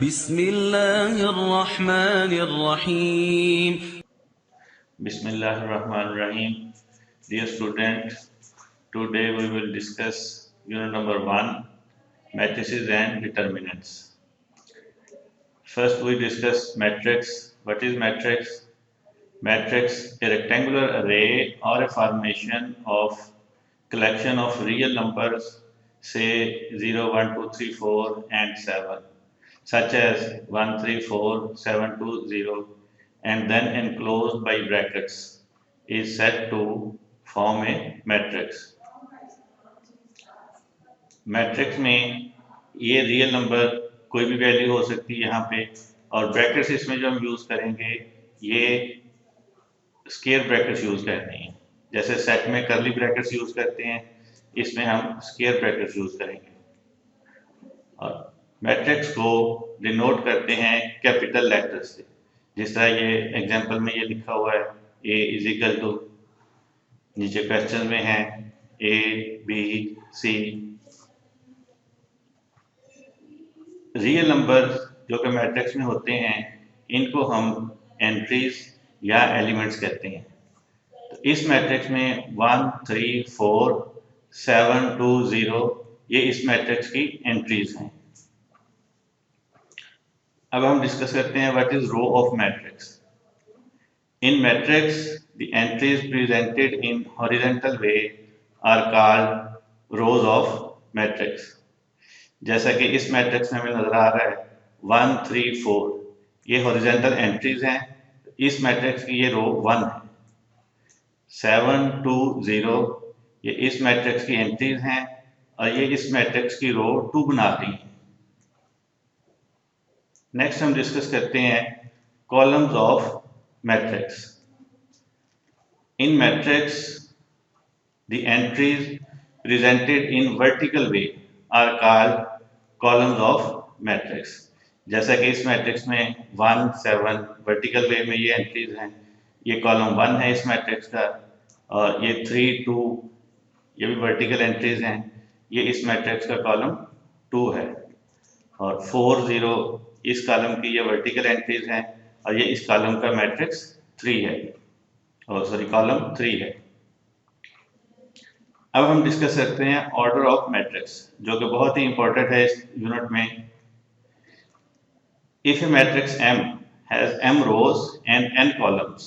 बिस्मिल्लाहिर्रहमानिर्रहीम। Bismillahirrahmanirrahim. Dear student, today we will discuss unit number 1, matrices and determinants. First we discuss matrix. What is matrix? Matrix, a rectangular array or a formation of collection of real numbers, say 0, 1, 2, 3, 4 and 7, such as 1, 3, 4, 7, 2, 0, and then enclosed by brackets, is said to form a matrix. Matrix में ये real number कोई भी value हो सकती है यहाँ पे, और ब्रैकेट्स इसमें जो हम यूज करेंगे ये स्क्वायर ब्रैकेट्स यूज करते हैं। जैसे सेट में कर्ली ब्रैकेट्स यूज करते हैं, इसमें हम स्क्वायर ब्रैकेट्स यूज करेंगे। और मैट्रिक्स को डिनोट करते हैं कैपिटल लेटर्स से, जिस तरह ये एग्जांपल में ये लिखा हुआ है a इज इक्वल टू, नीचे क्वेश्चन में है a b c। Real number जो कि मैट्रिक्स में होते हैं इनको हम एंट्रीज या एलिमेंट्स कहते हैं। तो इस मैट्रिक्स में 1, 3, 4, 7, 2, 0 ये इस मैट्रिक्स की एंट्रीज हैं। अब हम डिस्कस करते हैं what is row of matrix. In matrix the entries presented in horizontal way are called rows of matrix. जैसा कि इस मैट्रिक्स में हमें नजर आ रहा है 1, 3, 4 ये हॉरिजॉन्टल एंट्रीज हैं। इस मैट्रिक्स की ये रो 1 है। 7, 2, 0 ये इस मैट्रिक्स की एंट्रीज हैं और ये इस मैट्रिक्स की रो 2 बनाती हैं। नेक्स्ट हम डिस्कस करते हैं columns of matrix. In matrix the entries presented in vertical way are called columns of matrix. जैसा कि इस मैट्रिक्स में 1, 7 वर्टिकल वे में ये एंट्रीज हैं, ये कॉलम 1 है इस मैट्रिक्स का, और ये 3, 2 ये भी वर्टिकल एंट्रीज हैं, ये इस मैट्रिक्स का कॉलम 2 है, और 4, 0 इस कॉलम की ये वर्टिकल एंट्रीज हैं और ये इस कॉलम का मैट्रिक्स 3 है, और सॉरी कॉलम 3 है। अब हम डिस्कस करते हैं ऑर्डर ऑफ मैट्रिक्स, जो कि बहुत ही इंपॉर्टेंट है इस यूनिट में। If a matrix M has M rows and N columns,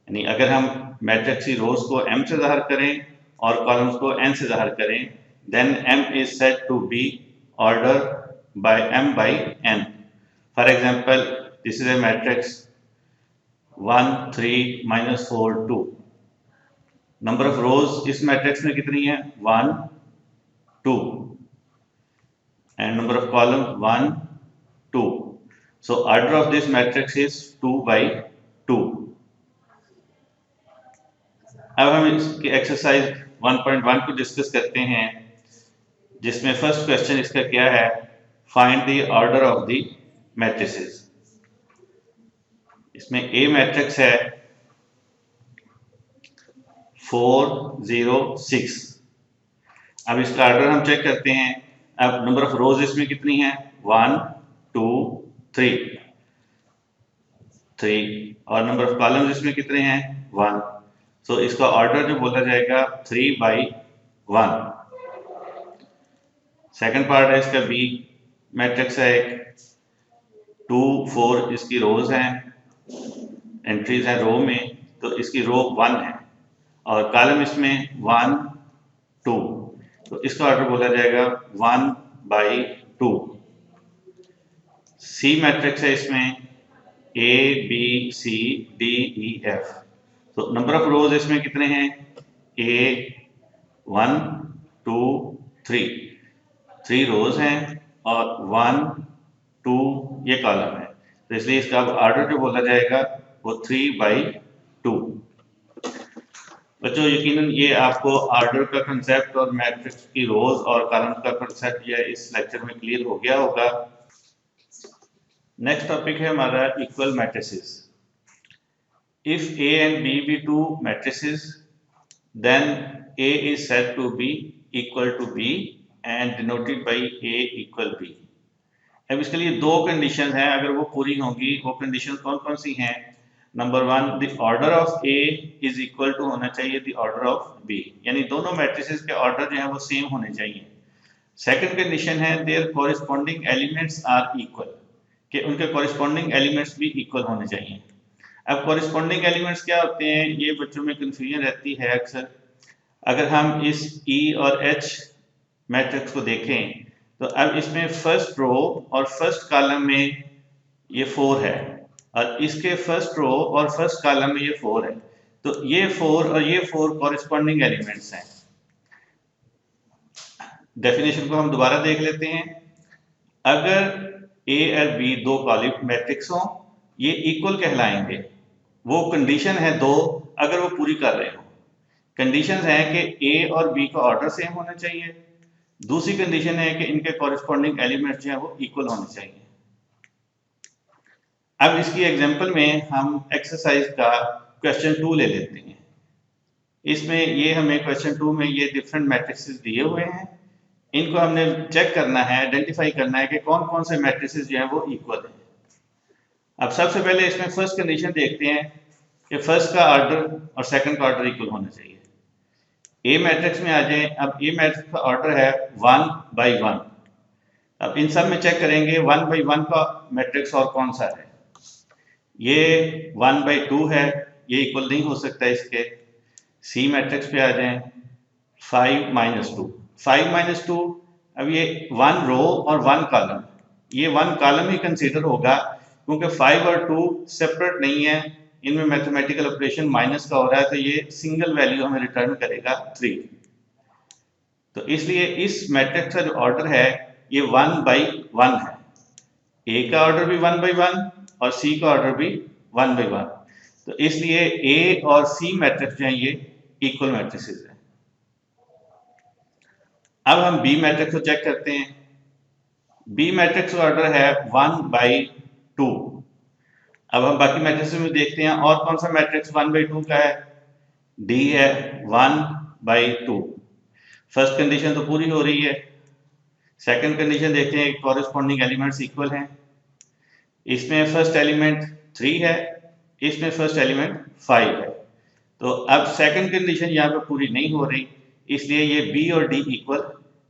यानी अगर हम मैट्रिक्स की रोज को M से ज़ाहिर करें और कॉलम्स को N से ज़ाहिर करें, then M is said to be order by M by N। For example this is a matrix 1, 3, -4, 2। Number of rows इस मैट्रिक्स में कितनी है? 1, 2, and number of column 1, 2। So order of this matrix is 2 by 2। अब हम इसकी exercise 1.1 को discuss करते हैं, जिसमें फर्स्ट क्वेश्चन इसका क्या है, find the order of the matrices. इसमें ए मैट्रिक्स है 4, 0, 6। अब इसका ऑर्डर हम चेक करते हैं। अब नंबर ऑफ रोज इसमें कितनी है? 1, 2, 3, और नंबर ऑफ कॉलम्स इसमें कितने हैं? 1। सो इसका ऑर्डर जो बोला जाएगा 3 by 1। सेकंड पार्ट है इसका बी मैट्रिक्स है एक 2, 4 इसकी रोज हैं, एंट्रीज हैं रो में, तो इसकी रो 1 है, और कॉलम इसमें 1, 2, तो इसका ऑर्डर बोला जाएगा 1 by 2। सी मैट्रिक्स है इसमें A, B, C, D, E, F। तो नंबर ऑफ रोज इसमें कितने हैं? A 1, 2, 3 रोज हैं और 1, 2 ये कॉलम है, तो इसलिए इसका ऑर्डर जो बोला जाएगा वो 3 by 2। बच्चों यकीनन ये आपको ऑर्डर का कंसेप्ट और मैट्रिक्स की रोज और कॉलम का कंसेप्ट यह इस लेक्चर में क्लियर हो गया होगा। नेक्स्ट टॉपिक है हमारा equal matrices. If A and B be two matrices, then A is said to be equal to B and denoted by A equal B। अब इसके लिए दो कंडीशन हैं, अगर वो पूरी होंगी, वो कंडीशन कौन कौन सी हैं? Number one, the order of A is equal to होना चाहिए द ऑर्डर ऑफ बी, यानी दोनों मैट्रिसेस के ऑर्डर जो है वो सेम होने चाहिए। सेकंड कंडीशन है there corresponding elements are equal, कि उनके कॉरिस्पॉन्डिंग एलिमेंट्स भी इक्वल होने चाहिए। अब कॉरिस्पॉन्डिंग एलिमेंट्स क्या होते हैं, ये बच्चों में कंफ्यूजन रहती है अक्सर। अगर हम इस E और H मैट्रिक्स को देखें तो अब इसमें फर्स्ट रो और फर्स्ट कॉलम में ये 4 है, और इसके फर्स्ट रो और फर्स्ट कॉलम में ये 4 है, तो ये 4 और ये 4 कॉरिस्पॉन्डिंग एलिमेंट्स हैं। डेफिनेशन को हम दोबारा देख लेते हैं। अगर A और B दो कॉलम मैट्रिक्स हों, ये इक्वल कहलाएंगे। वो कंडीशन है दो, अगर वो पूरी कर रहे हो। कंडीशन है कि A और B का ऑर्डर सेम होना चाहिए। दूसरी कंडीशन है कि इनके कॉरिस्पॉन्डिंग एलिमेंट्स जो है वो इक्वल होने चाहिए। अब इसकी एग्जांपल में हम एक्सरसाइज का क्वेश्चन 2 ले लेते हैं। इसमें ये हमें क्वेश्चन 2 में ये डिफरेंट मैट्रिसेस दिए हुए हैं, इनको हमने चेक करना है, आइडेंटिफाई करना है कि कौन कौन से मैट्रिसेस जो हैं वो इक्वल हैं। अब सबसे पहले इसमें फर्स्ट कंडीशन देखते हैं कि फर्स्ट का ऑर्डर और सेकंड का ऑर्डर इक्वल होना चाहिए। ए मैट्रिक्स में आ जाए। अब ए मैट्रिक्स का ऑर्डर है 1 by 1। अब इन सब में चेक करेंगे 1 by 1 का मैट्रिक्स और कौन सा है। ये 1 by 2 है, ये इक्वल नहीं हो सकता इसके। सी मैट्रिक्स पे आ जाएं, 5 minus 2। 5 minus 2, अब ये 1 रो और 1 कॉलम, ये 1 कॉलम ही कंसीडर होगा, क्योंकि 5 और 2 सेपरेट नहीं है, इनमें मैथमेटिकल ऑपरेशन माइनस का हो रहा है, तो ये सिंगल वैल्यू हमें रिटर्न करेगा 3। तो इसलिए इस मैट्रिक्स का जो ऑर्डर है ये 1 by 1 है। ए का ऑर्डर भी 1 by 1 और सी का ऑर्डर भी 1 by 1, तो इसलिए ए और सी मैट्रिक्स जो है ये इक्वल मैट्रिसेस है। अब हम बी मैट्रिक्स को चेक करते हैं। बी मैट्रिक्स का ऑर्डर है 1 by 2। अब हम बाकी मैट्रिक्स में देखते हैं और कौन सा मैट्रिक्स 1 by 2 का है। डी है 1 by 2। फर्स्ट कंडीशन तो पूरी हो रही है। सेकंड कंडीशन देखते हैं, कॉरेस्पॉन्डिंग एलिमेंट्स इक्वल हैं। इसमें फर्स्ट एलिमेंट 3 है, इसमें फर्स्ट एलिमेंट 5 है। तो अब सेकंड कंडीशन यहाँ पे पूरी नहीं हो रही, इसलिए ये बी और डी इक्वल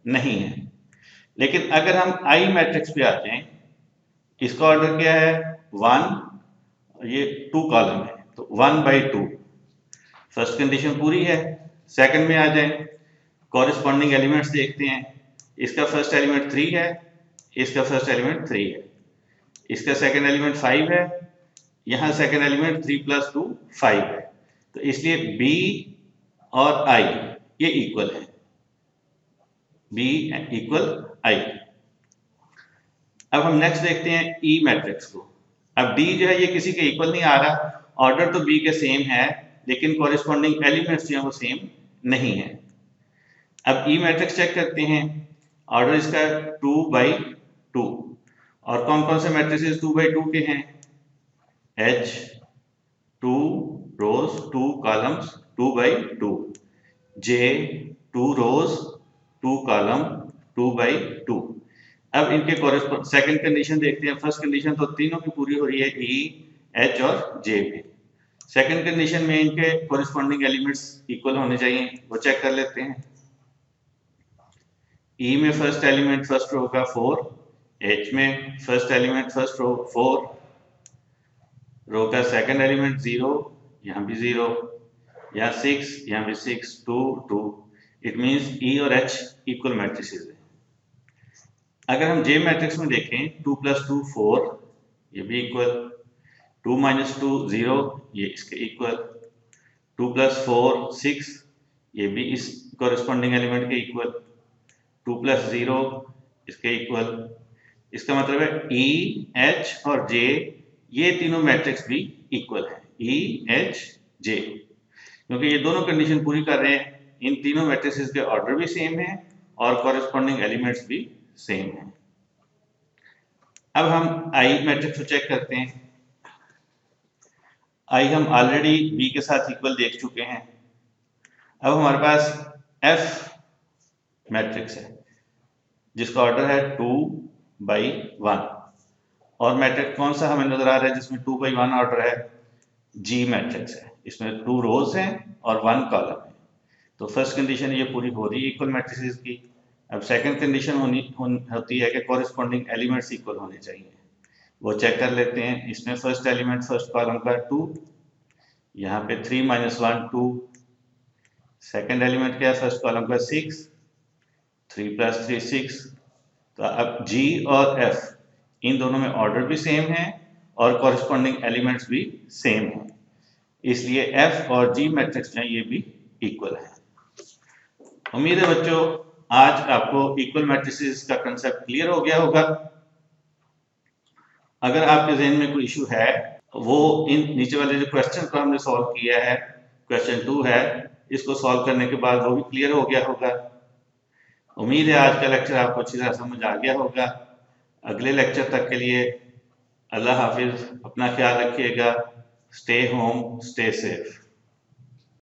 नहीं है। लेकिन अगर हम आई मैट्रिक्स पे आ जाएं, इसका ऑर्डर क्या है 1, ये 2 कॉलम है, तो 1 by 2। फर्स्ट कंडीशन पूरी है। सेकंड में आ जाएं, कॉरेस्पॉन्डिंग एलिमेंट्स देखते हैं। इसका फर्स्ट एलिमेंट 3 है, इसका फर्स्ट एलिमेंट 3 है, इसका सेकंड एलिमेंट 5 है, यहाँ सेकंड एलिमेंट 3 + 2 5 है, तो इसलिए बी और आई ये इक्वल है। बी इक्वल आई। अब हम नेक्स्ट देखते हैं ई मैट्रिक्स को। अब डी जो है ये किसी के इक्वल नहीं आ रहा, ऑर्डर तो बी के सेम है, लेकिन कॉरेस्पॉन्डिंग एलिमेंट्स जो है वो सेम नहीं है। अब ई मैट्रिक्स चेक करते हैं। ऑर्डर इसका 2 by 2, और कौन कौन से मैट्रिसेस 2 by 2 के हैं। H 2 rows 2 columns 2 by 2, J 2 rows 2 column 2 by 2। अब इनके कॉरेस्पॉन्ड सेकंड कंडीशन देखते हैं। फर्स्ट कंडीशन तो तीनों की पूरी हो रही है, E, H और J में। सेकंड कंडीशन में इनके कॉरेस्पॉन्डिंग एलिमेंट्स इक्वल होने चाहिए, वो चेक कर लेते हैं। E में फर्स्ट एलिमेंट फर्स्ट रो का 4, H में फर्स्ट एलिमेंट फर्स्ट रो 4, रो का सेकंड एलिमेंट 0, यहाँ भी 0, यहाँ 6, यहाँ भी 6, 2 2। इट मींस E और H इक्वल मैट्रिसेस है। अगर हम J मैट्रिक्स में देखें, 2 + 2 4, ये भी इक्वल। 2 - 2 0, ये इसके इक्वल। 2 + 4 6, ये भी इस कॉरेस्पॉन्डिंग एलिमेंट के इक्वल। 2 + 0 इसके इक्वल। इसका मतलब है E, H और J ये तीनों मैट्रिक्स भी इक्वल है। E, H, J, क्योंकि ये दोनों कंडीशन पूरी कर रहे हैं। इन तीनों मैट्रिसेस के ऑर्डर भी सेम है और कॉरेस्पॉन्डिंग एलिमेंट्स भी सेम है। अब हम I मैट्रिक्स को चेक करते हैं। I हम ऑलरेडी B के साथ इक्वल देख चुके हैं। अब हमारे पास F मैट्रिक्स है जिसका ऑर्डर है 2 बाई 1। और मैट्रिक्स कौन सा हमें नजर आ रहा है जिसमें 2/1 ऑर्डर है? जी मैट्रिक्स है, इसमें 2 रोज हैं और 1 कॉलम है। तो फर्स्ट कंडीशन ये पूरी हो रही है इक्वल मैट्रिसेस की। अब सेकंड कंडीशन होती है कि कॉरेस्पॉन्डिंग एलिमेंट्स इक्वल होने चाहिए। वो चेक कर लेते हैं। इसमें फर्स्ट एलिमेंट फर्स्ट कॉलम का 2, यहाँ पे 3 - 1 2। सेकंड एलिमेंट क्या है फर्स्ट कॉलम का 6, 3 + 3 6। तो अब जी और एफ इन दोनों में ऑर्डर भी सेम है और कॉरेस्पॉन्डिंग एलिमेंट्स भी सेम है, इसलिए एफ और जी मैट्रिक्स जो है ये भी इक्वल है। उम्मीद है बच्चों आज आपको इक्वल मैट्रिसेस का कंसेप्ट क्लियर हो गया होगा। अगर आपके जहन में कोई इशू है वो इन नीचे वाले जो क्वेश्चन को हमने सॉल्व किया है, क्वेश्चन 2 है, इसको सॉल्व करने के बाद वो भी क्लियर हो गया होगा। उम्मीद है आज का लेक्चर आपको अच्छी तरह समझ आ गया होगा। अगले लेक्चर तक के लिए अल्लाह हाफिज, अपना ख्याल रखिएगा, स्टे होम स्टे सेफ।